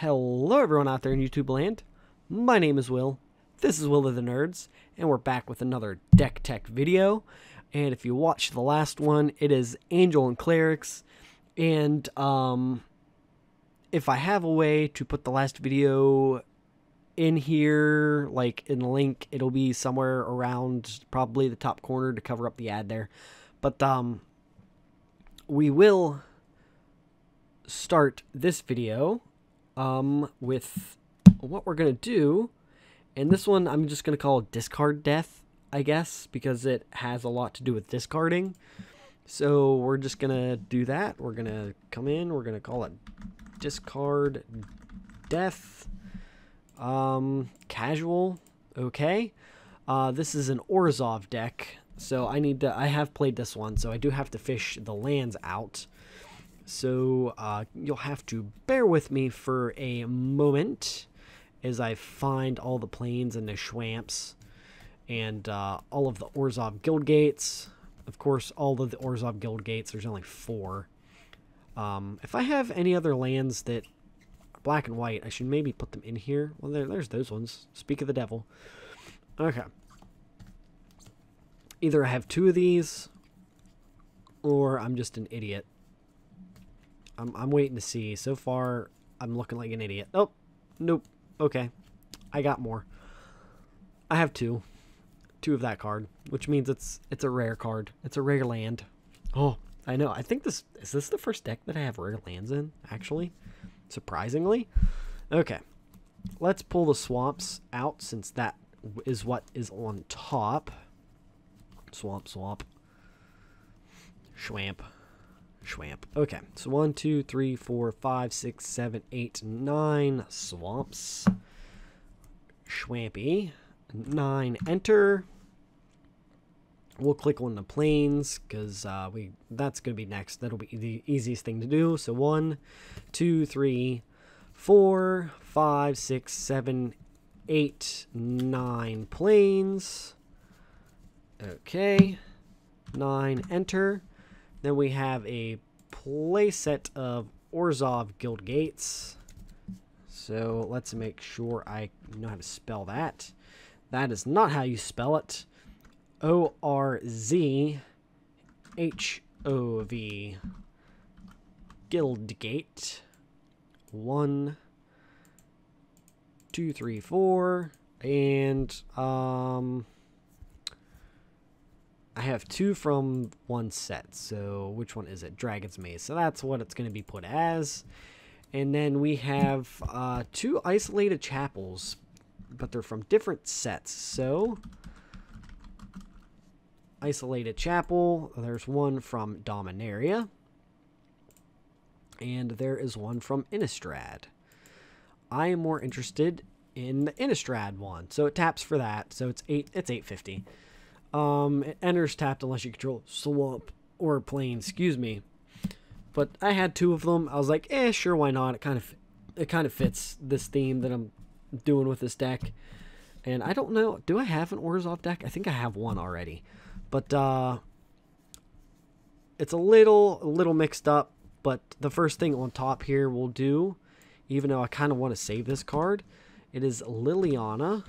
Hello everyone out there in YouTube land. My name is Will. This is Will of the Nerds, and we're back with another deck tech video. And if you watched the last one, it is Angel and Clerics. And if I have a way to put the last video in here, like in the link, it'll be somewhere around probably the top corner to cover up the ad there. But we will start this video with what we're going to do. And this one I'm just going to call Discard Death, I guess, because it has a lot to do with discarding. So we're just going to do that. We're going to come in. We're going to call it Discard Death. Casual. Okay. This is an Orzhov deck. So I have played this one, so I do have to fish the lands out. So you'll have to bear with me for a moment as I find all the planes and the schwamps and all of the Orzhov guild gates. Of course, all of the Orzhov guild gates, there's only 4. If I have any other lands that are black and white, I should maybe put them in here. Well, there's those ones. Speak of the devil. Okay. Either I have 2 of these, or I'm just an idiot. I'm waiting to see. So far, I'm looking like an idiot. Oh, nope. Okay. I got more. I have 2. 2 of that card, which means it's a rare card. It's a rare land. Oh, I know. I think is this the first deck that I have rare lands in, actually? Surprisingly. Okay. Let's pull the swamps out, since that is what is on top. Swamp. Schwamp. Okay, so 1, 2, 3, 4, 5, 6, 7, 8, 9 swamps. Schwampy. 9 enter. We'll click on the planes because that's going to be next. That'll be the easiest thing to do. So 1, 2, 3, 4, 5, 6, 7, 8, 9 planes. Okay. 9 enter. Then we have a playset of Orzhov Guild Gates. So let's make sure I know how to spell that. That is not how you spell it. O-R-Z-H-O-V. Guild Gate. 1, 2, 3, 4. And I have 2 from one set, so which one is it? Dragon's Maze. So that's what it's going to be put as. And then we have 2 Isolated Chapels, but they're from different sets. So, Isolated Chapel, there's one from Dominaria, and there is one from Innistrad. I am more interested in the Innistrad one, so it taps for that. So it's 850. It enters tapped unless you control swamp or plane, excuse me. But I had 2 of them. I was like, sure, why not? It kind of fits this theme that I'm doing with this deck. And I don't know, do I have an Orzhov deck? I think I have one already. But it's a little mixed up, but the first thing on top here we'll do, even though I kind of want to save this card, it is Liliana,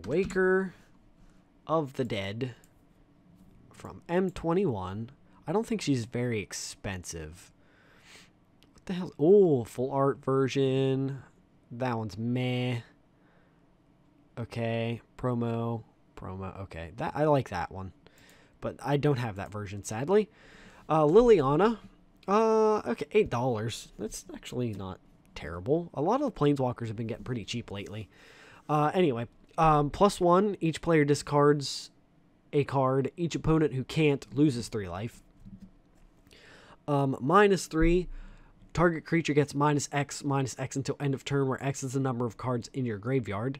Waker of the Dead from M21. I don't think she's very expensive. What the hell? Oh, full art version. That one's meh. Okay, promo. Okay, that I like that one, but I don't have that version, sadly. Liliana. Okay, $8. That's actually not terrible. A lot of the Planeswalkers have been getting pretty cheap lately. Anyway. +1, each player discards a card. Each opponent who can't loses 3 life. -3, target creature gets -X until end of turn, where X is the number of cards in your graveyard.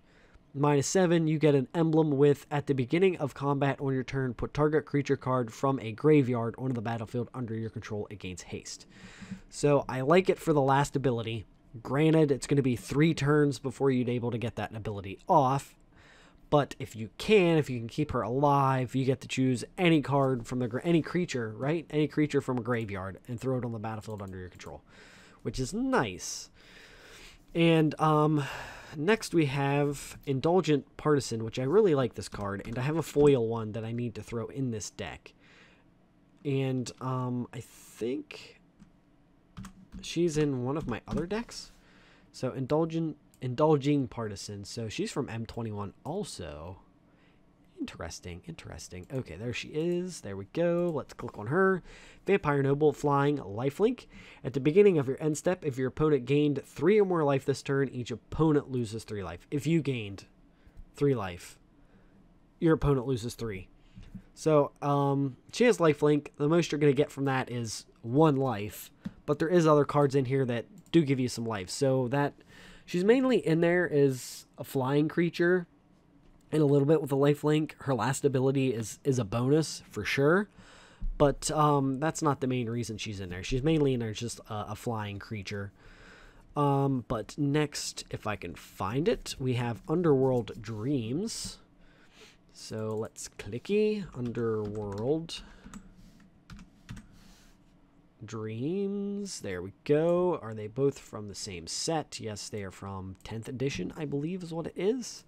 -7, you get an emblem with, at the beginning of combat on your turn, put target creature card from a graveyard onto the battlefield under your control. It gains haste. So I like it for the last ability. Granted, it's going to be 3 turns before you'd able to get that ability off. But if you can keep her alive, you get to choose any card from any creature, right? Any creature from a graveyard and throw it on the battlefield under your control. which is nice. And next we have Indulgent Partisan, which I really like this card, and I have a foil one that I need to throw in this deck. And I think she's in one of my other decks. So Indulging Partisan. So she's from M21 also. Interesting, interesting. Okay, there she is. There we go. Let's click on her. Vampire Noble, flying, lifelink. At the beginning of your end step, if your opponent gained 3 or more life this turn, each opponent loses 3 life. If you gained 3 life, your opponent loses 3. So, she has lifelink. The most you're going to get from that is 1 life. But there is other cards in here that do give you some life. So that she's mainly in there as a flying creature. And a little bit with a lifelink. Her last ability is a bonus for sure. But that's not the main reason she's in there. She's mainly in there just a flying creature. But next, if I can find it, we have Underworld Dreams. So let's clicky Underworld Dreams. There we go. Are they both from the same set? Yes, they are from 10th edition, I believe is what it is.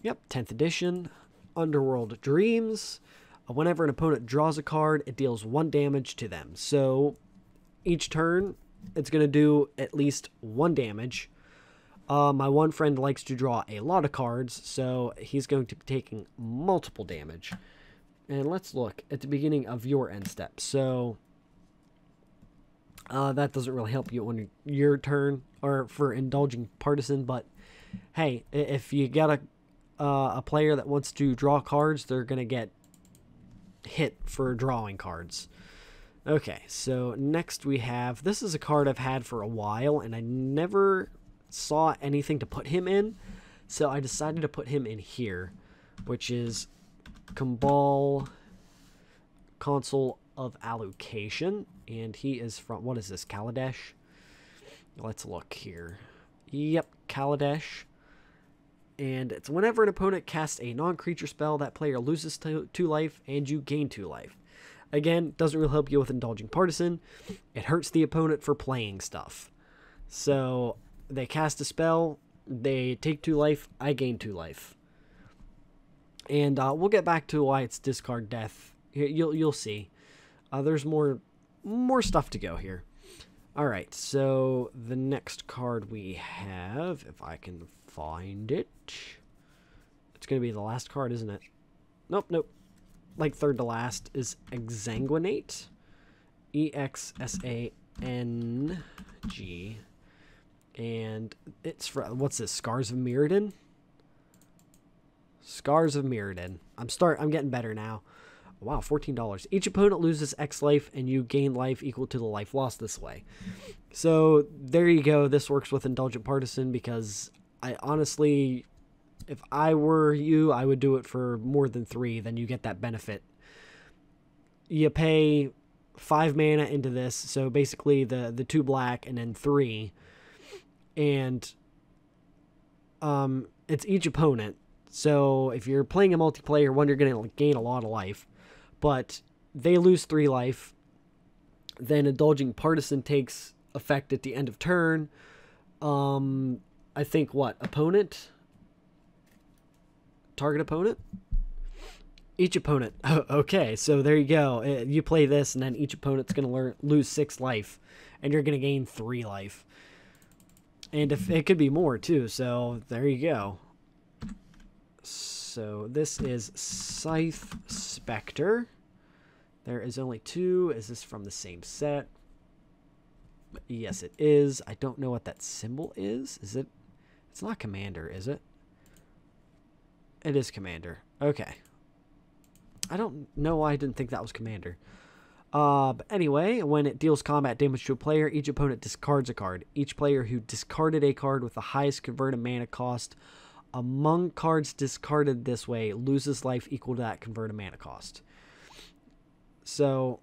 Yep, 10th edition, Underworld Dreams. Whenever an opponent draws a card, it deals 1 damage to them. So each turn, it's going to do at least 1 damage. My one friend likes to draw a lot of cards, so he's going to be taking multiple damage. And let's look at the beginning of your end step. So that doesn't really help you on your turn or for Indulging Partisan, but hey, if you got a player that wants to draw cards, they're going to get hit for drawing cards. Okay, so next we have, this is a card I've had for a while, and I never saw anything to put him in, so I decided to put him in here, which is Cabal, Consul of Allocation, and he is from, what is this, Kaladesh? Let's look here. Yep, Kaladesh. And it's whenever an opponent casts a non-creature spell, that player loses 2 life and you gain 2 life. Again, doesn't really help you with Indulging Partisan. It hurts the opponent for playing stuff. So they cast a spell, they take 2 life, I gain 2 life. And we'll get back to why it's discard death. You'll see. There's more stuff to go here. All right, so the next card we have, if I can find it, it's going to be the last card, isn't it? Nope. Like third to last is Exsanguinate. E-X-S-A-N-G. And it's from, what's this, Scars of Mirrodin? Scars of Mirrodin. I'm getting better now. Wow, $14. Each opponent loses X life, and you gain life equal to the life lost this way. So there you go. This works with Indulgent Partisan because I honestly, if I were you, I would do it for more than 3. Then you get that benefit. You pay 5 mana into this, so basically the 2 black and then 3, and it's each opponent. So if you're playing a multiplayer one, you're going to gain a lot of life. But they lose 3 life. Then Indulging Partisan takes effect at the end of turn. I think what? Opponent? Target opponent? Each opponent. Oh, okay, so there you go. You play this, and then each opponent's going to lose 6 life. And you're going to gain 3 life. And if it could be more, too. So there you go. So this is Scythe Spectre. There is only 2. Is this from the same set? Yes, it is. I don't know what that symbol is. Is it? It's not Commander, is it? It is Commander. Okay. I don't know why I didn't think that was Commander. But anyway, when it deals combat damage to a player, each opponent discards a card. Each player who discarded a card with the highest converted mana cost among cards discarded this way loses life equal to that converted mana cost. So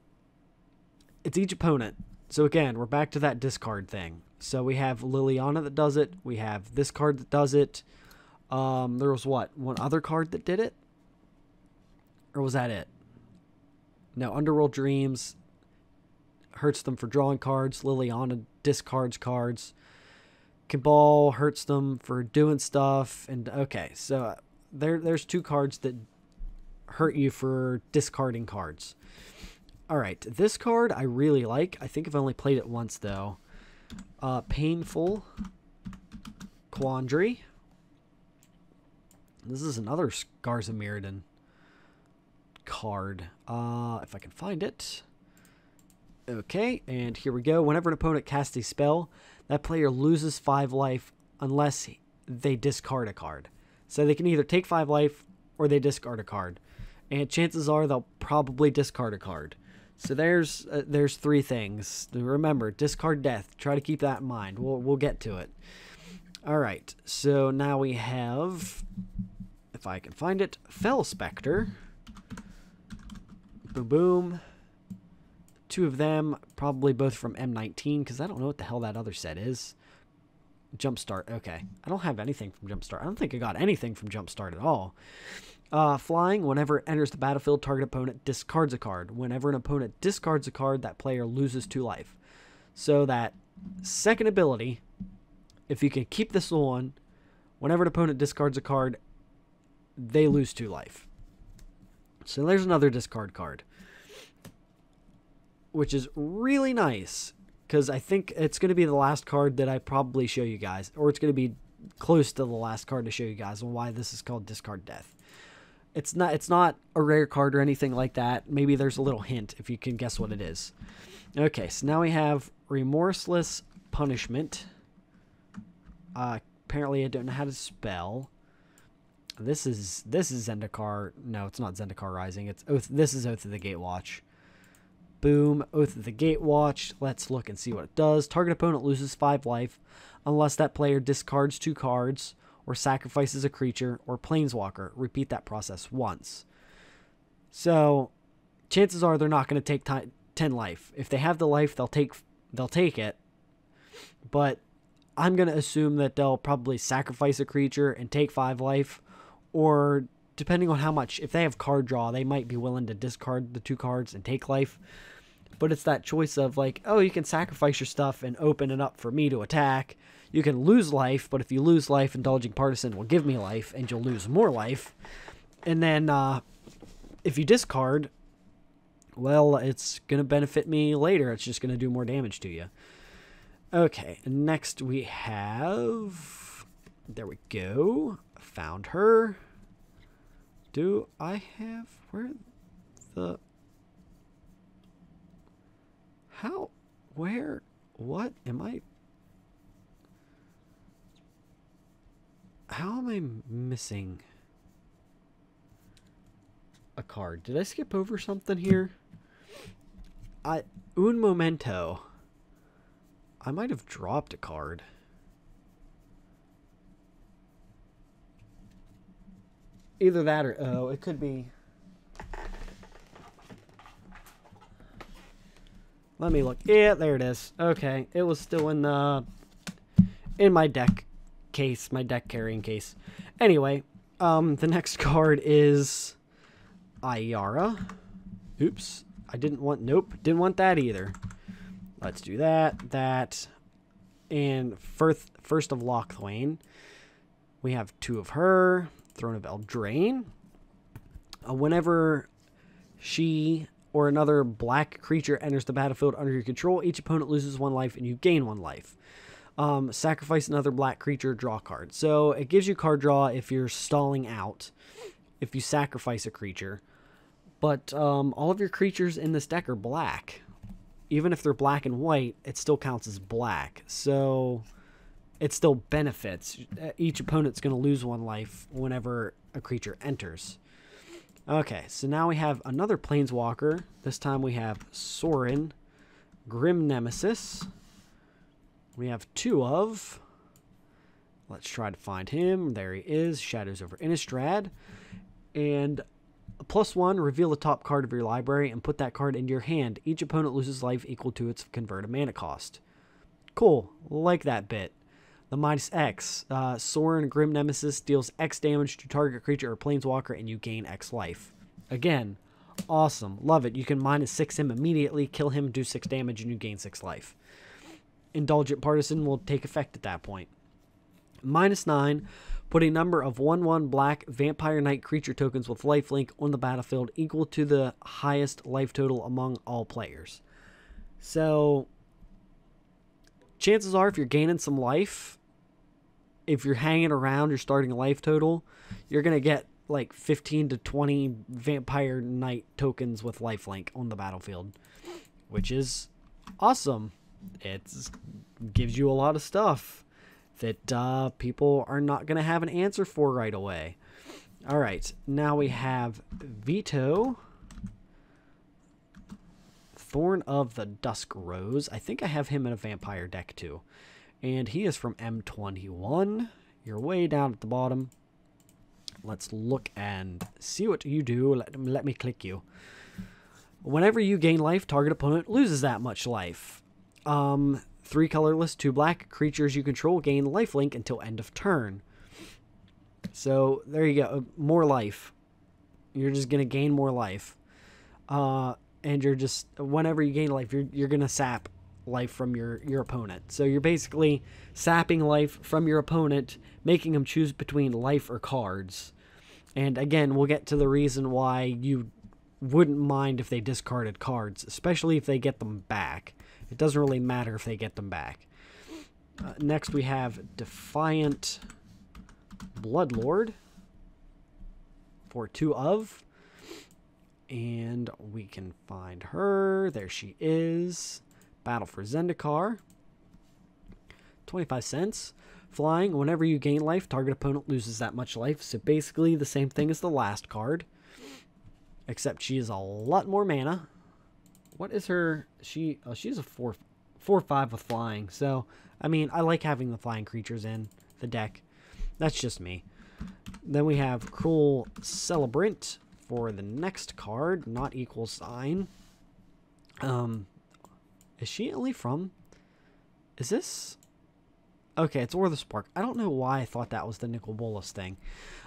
it's each opponent. So again, we're back to that discard thing. So we have Liliana that does it. We have this card that does it. There was what? One other card that did it? Or was that it? No, Underworld Dreams. hurts them for drawing cards. Liliana discards cards. Cabal hurts them for doing stuff. And okay, so there's 2 cards that hurt you for discarding cards. All right, this card I really like. I think I've only played it once though. Painful Quandary. This is another Garza Mirrodin card. If I can find it. Okay, and here we go. Whenever an opponent casts a spell, that player loses 5 life unless they discard a card. So they can either take 5 life or they discard a card. And chances are they'll probably discard a card. So there's 3 things. Remember, discard death. Try to keep that in mind. We'll get to it. All right, so now we have, if I can find it, Scythe Spectre. Boom, boom. 2 of them, probably both from M19, because I don't know what the hell that other set is. Jumpstart, okay. I don't have anything from Jumpstart. I don't think I got anything from Jumpstart at all. Flying, whenever it enters the battlefield, target opponent discards a card. Whenever an opponent discards a card, that player loses 2 life. So that second ability, if you can keep this on, whenever an opponent discards a card, they lose 2 life. So there's another discard card, which is really nice, because I think it's going to be the last card that I probably show you guys, or it's going to be close to the last card to show you guys on why this is called Discard Death. It's not a rare card or anything like that. Maybe there's a little hint if you can guess what it is. Okay, so now we have Remorseless Punishment. Apparently I don't know how to spell. This is Zendikar. No, it's not Zendikar Rising. It's Oath. This is Oath of the Gatewatch. Boom, Oath of the Gatewatch. Let's look and see what it does. Target opponent loses 5 life unless that player discards 2 cards or sacrifices a creature or planeswalker. Repeat that process once. So chances are they're not going to take 10 life. If they have the life, they'll take it. But I'm going to assume that they'll probably sacrifice a creature and take 5 life, or depending on how much, if they have card draw, they might be willing to discard the 2 cards and take life. But it's that choice of like, oh, you can sacrifice your stuff and open it up for me to attack. You can lose life, but if you lose life, Indulgent Partisan will give me life, and you'll lose more life. And then if you discard, well, it's going to benefit me later. It's just going to do more damage to you. Okay, next we have... There we go. Found her. Do I have... Where the... How? Where? What? Am I... How am I missing a card? Did I skip over something here? Un momento. I might have dropped a card. Either that or... Oh, it could be... Let me look. Yeah, there it is. Okay. It was still in my deck case, my deck carrying case. Anyway, the next card is Iara. Oops. I didn't want... Nope. Didn't want that either. Let's do that. And first of Locthwain. We have 2 of her. Throne of Eldraine. Whenever she or another black creature enters the battlefield under your control, each opponent loses 1 life and you gain 1 life. Sacrifice another black creature, draw a card. So it gives you card draw if you're stalling out, if you sacrifice a creature. But all of your creatures in this deck are black. Even if they're black and white, it still counts as black. So it still benefits. Each opponent's going to lose 1 life whenever a creature enters. Okay, so now we have another Planeswalker. This time we have Sauron, Grim Nemesis. We have 2 of... Let's try to find him. There he is. Shadows over Innistrad. And +1, reveal the top card of your library and put that card into your hand. Each opponent loses life equal to its converted mana cost. Cool. Like that bit. The -X. Sauron, Grim Nemesis, deals X damage to target creature or planeswalker, and you gain X life. Again, Awesome. Love it. You can -6 him immediately, kill him, do 6 damage, and you gain 6 life. Indulgent Partisan will take effect at that point. -9. Put a number of 1/1 black Vampire Knight creature tokens with lifelink on the battlefield equal to the highest life total among all players. So, chances are if you're gaining some life, if you're hanging around your starting life total, you're going to get like 15 to 20 Vampire Knight tokens with lifelink on the battlefield, which is awesome. It gives you a lot of stuff that people are not going to have an answer for right away. All right, now we have Veto, Thorn of the Dusk Rose. I think I have him in a vampire deck too. And he is from M21. You're way down at the bottom. Let's look and see what you do. Let me click you. Whenever you gain life, target opponent loses that much life. 3 colorless, 2 black. Creatures you control gain lifelink until end of turn. So, there you go. More life. You're just going to gain more life. And you're just, whenever you gain life, you're going to sap life from your opponent. So, you're basically sapping life from your opponent, making them choose between life or cards. And again, we'll get to the reason why you wouldn't mind if they discarded cards, especially if they get them back. It doesn't really matter if they get them back. Next, we have Defiant Bloodlord for 2 of. And we can find her. There she is. Battle for Zendikar. 25 cents. Flying. Whenever you gain life, target opponent loses that much life. So basically the same thing as the last card. Except she is a lot more mana. What is her? She's a 4/5 with flying. So, I mean, I like having the flying creatures in the deck. That's just me. Then we have Cruel Celebrant for the next card, not equal sign. Is she only from? Is this? Okay, it's Ortho Spark. I don't know why I thought that was the Nicol Bolas thing.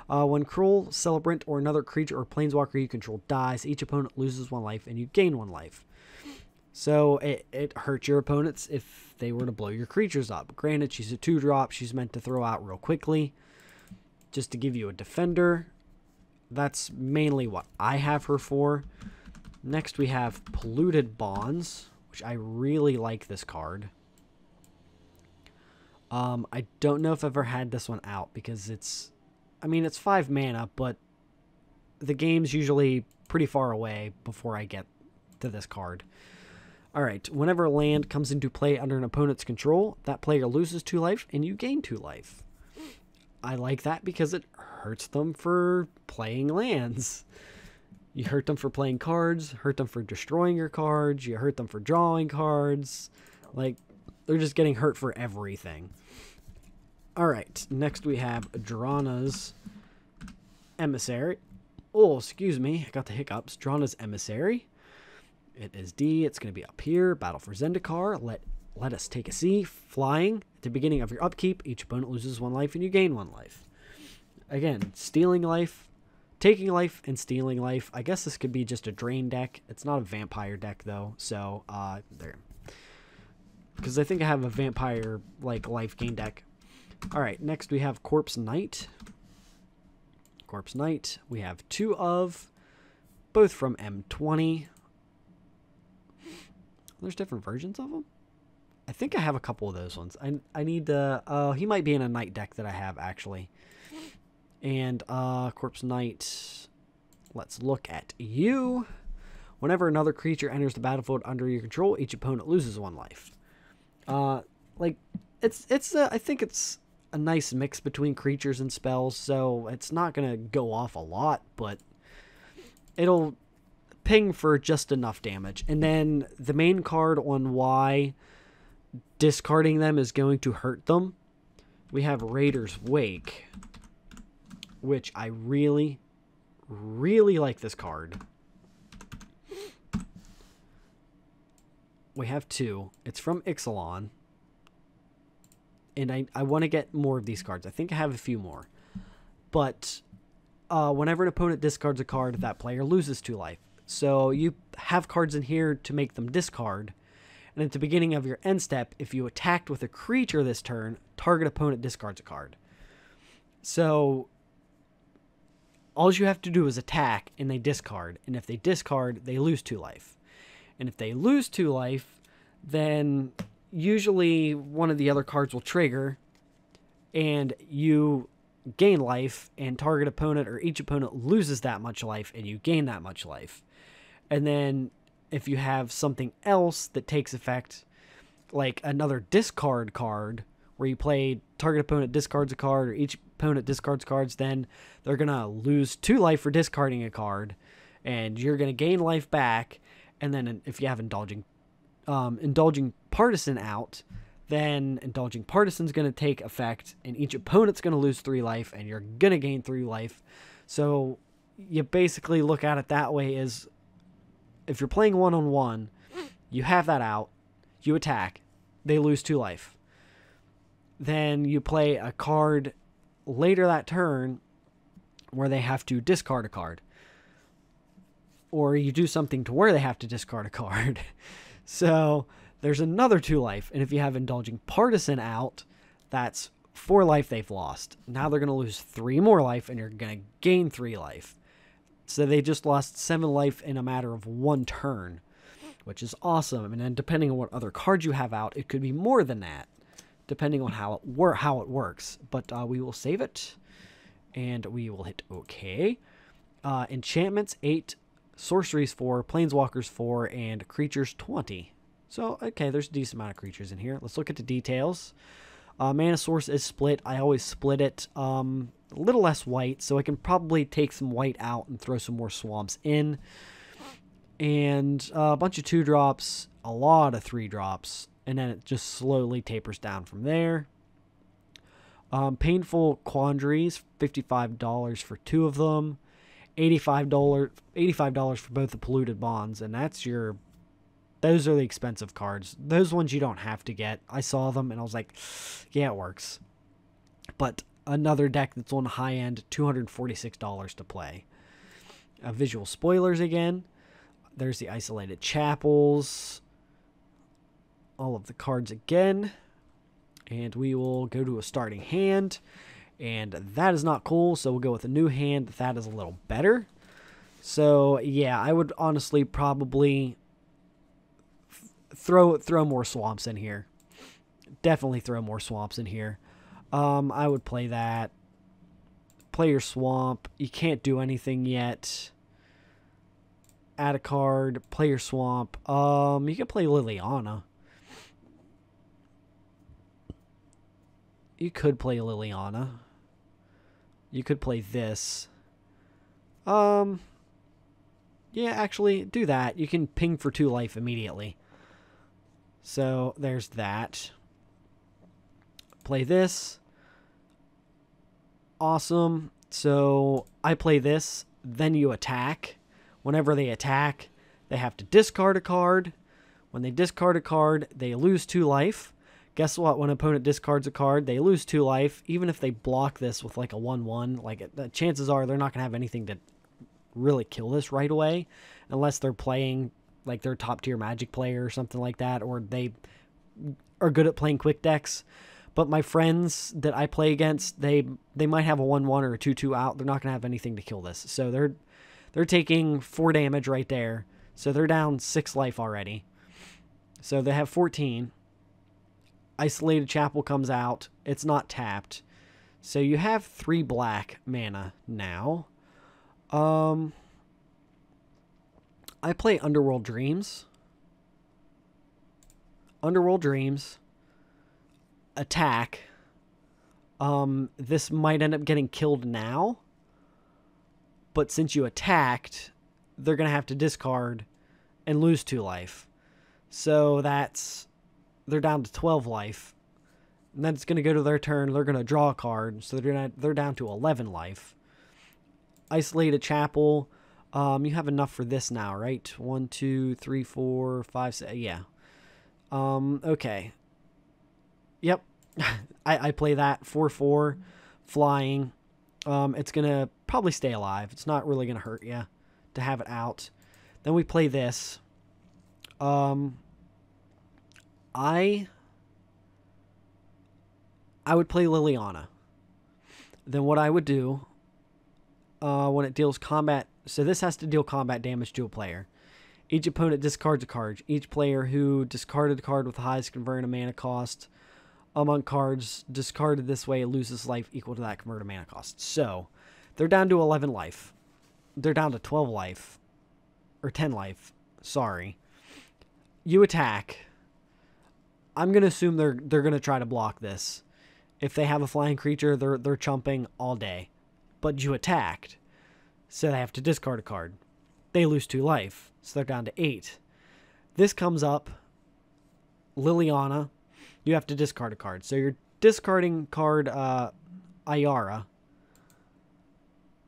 When Cruel Celebrant or another creature or planeswalker you control dies, each opponent loses 1 life and you gain 1 life. So it hurts your opponents if they were to blow your creatures up. Granted, she's a 2-drop. She's meant to throw out real quickly just to give you a defender. That's mainly what I have her for. Next, we have Polluted Bonds, which I really like this card. I don't know if I've ever had this one out because it's 5 mana, but the game's usually pretty far away before I get to this card. Alright, whenever a land comes into play under an opponent's control, that player loses 2 life and you gain 2 life. I like that because it hurts them for playing lands. You hurt them for playing cards, hurt them for destroying your cards, you hurt them for drawing cards. Like, they're just getting hurt for everything. Alright, next we have Drana's Emissary. Oh, excuse me, I got the hiccups. Drana's Emissary. It is D. It's going to be up here. Battle for Zendikar. Let us take a C. Flying. At the beginning of your upkeep, each opponent loses 1 life and you gain 1 life. Again, stealing life, taking life, and stealing life. I guess this could be just a drain deck. It's not a vampire deck, though. So, there. Because I think I have a vampire, life gain deck. Alright, next we have Corpse Knight. Corpse Knight. We have 2 of. Both from M20. There's different versions of them. I think I have a couple of those ones. I need to... he might be in a Knight deck that I have, actually. And, Corpse Knight... Let's look at you. Whenever another creature enters the battlefield under your control, each opponent loses 1 life. I think it's a nice mix between creatures and spells, so it's not going to go off a lot, but it'll ping for just enough damage. And then the main card on why discarding them is going to hurt them, we have Raider's Wake, which I really, really like this card. We have 2. It's from Ixalan. And I want to get more of these cards. I think I have a few more. But whenever an opponent discards a card, that player loses 2 life. So you have cards in here to make them discard. And at the beginning of your end step, if you attacked with a creature this turn, target opponent discards a card. So all you have to do is attack and they discard. And if they discard, they lose 2 life. And if they lose 2 life, then usually one of the other cards will trigger and you gain life, and target opponent or each opponent loses that much life and you gain that much life. And then if you have something else that takes effect, like another discard card where you play target opponent discards a card or each opponent discards cards, then they're going to lose 2 life for discarding a card and you're going to gain life back. And then if you have Indulgent Partisan out, then Indulgent Partisan is going to take effect and each opponent's going to lose 3 life and you're going to gain 3 life. So you basically look at it that way is if you're playing one-on-one, you have that out, you attack, they lose 2 life. Then you play a card later that turn where they have to discard a card. Or you do something to where they have to discard a card. So there's another 2 life. And if you have Indulgent Partisan out, that's 4 life they've lost. Now they're going to lose 3 more life and you're going to gain 3 life. So they just lost 7 life in a matter of 1 turn, which is awesome. And then depending on what other cards you have out, it could be more than that, depending on how it works. But we will save it, and we will hit OK. Enchantments 8, sorceries 4, planeswalkers 4, and creatures 20. So, okay, there's a decent amount of creatures in here. Let's look at the details. Mana source is split. I always split it. A little less white, so I can probably take some white out and throw some more swamps in. And a bunch of 2-drops, a lot of 3-drops, and then it just slowly tapers down from there. Painful Quandaries, $55 for 2 of them. $85 for both the Polluted Bonds, and those are the expensive cards. Those ones you don't have to get. I saw them and I was like, yeah, it works. But another deck that's on the high end, $246 to play. Visual spoilers again. There's the Isolated Chapels. All of the cards again. And we will go to a starting hand. And that is not cool, so we'll go with a new hand. That is a little better. So, yeah, I would honestly probably throw more swamps in here. Definitely throw more swamps in here. I would play that. Play your swamp. You can't do anything yet. Add a card. Play your swamp. You can play Liliana. You could play Liliana. You could play this. Yeah, actually, do that. You can ping for 2 life immediately. So, there's that. Play this. Awesome. So, I play this. Then you attack. Whenever they attack, they have to discard a card. When they discard a card, they lose 2 life. Guess what? When an opponent discards a card, they lose 2 life. Even if they block this with like a 1/1, like the chances are they're not going to have anything to really kill this right away, unless they're playing like their top tier Magic player or something like that, or they are good at playing quick decks. But my friends that I play against, they might have a 1/1 or a 2/2 out. They're not going to have anything to kill this, so they're taking 4 damage right there. So they're down 6 life already. So they have 14. Isolated Chapel comes out. It's not tapped. So you have 3 black mana now. I play Underworld Dreams. Underworld Dreams. Attack. This might end up getting killed now. But since you attacked, they're going to have to discard and lose 2 life. So they're down to 12 life. And then it's going to go to their turn. They're going to draw a card. So they're down to 11 life. Isolated Chapel. You have enough for this now, right? 1, 2, 3, 4, 5, 6. Yeah. Okay. Yep. I play that. 4/4. Flying. It's going to probably stay alive. It's not really going to hurt you to have it out. Then we play this. I would play Liliana. Then what I would do, when it deals combat... So this has to deal combat damage to a player. Each opponent discards a card. Each player who discarded a card with the highest converted mana cost among cards discarded this way loses life equal to that converted mana cost. So, they're down to 11 life. They're down to 12 life. Or 10 life. Sorry. You attack. I'm going to assume they're going to try to block this. If they have a flying creature, they're chumping all day. But you attacked. So they have to discard a card. They lose 2 life. So they're down to 8. This comes up. Liliana. You have to discard a card. So you're discarding card Iara.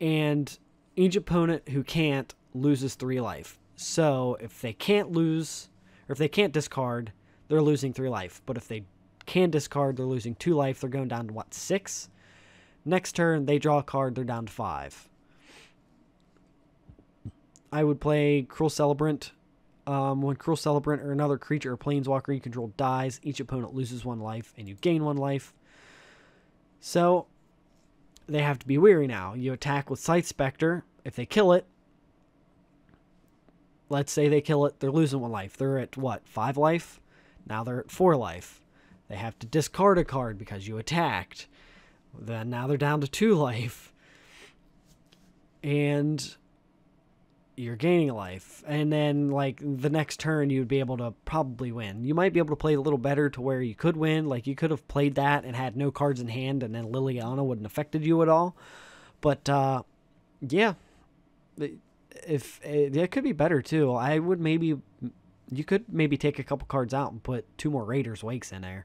And each opponent who can't loses 3 life. So if they can't lose, or if they can't discard, they're losing 3 life. But if they can discard, they're losing 2 life. They're going down to, what, 6? Next turn, they draw a card. They're down to 5. I would play Cruel Celebrant. When Cruel Celebrant or another creature or planeswalker you control dies, each opponent loses 1 life, and you gain 1 life. So, they have to be wary now. You attack with Scythe Spectre. If they kill it, let's say they kill it, they're losing 1 life. They're at, what, 5 life? Now they're at 4 life. They have to discard a card because you attacked. Then now they're down to 2 life. And you're gaining a life. And then, like, the next turn, you'd be able to probably win. You might be able to play a little better to where you could win. Like, you could have played that and had no cards in hand, and then Liliana wouldn't have affected you at all. But, yeah. It could be better, too. I would maybe... You could maybe take a couple cards out and put 2 more Raiders Wakes in there.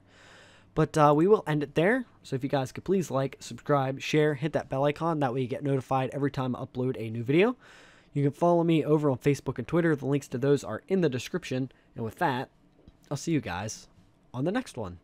But we will end it there. So if you guys could please like, subscribe, share, hit that bell icon. That way you get notified every time I upload a new video. You can follow me over on Facebook and Twitter. The links to those are in the description. And with that, I'll see you guys on the next one.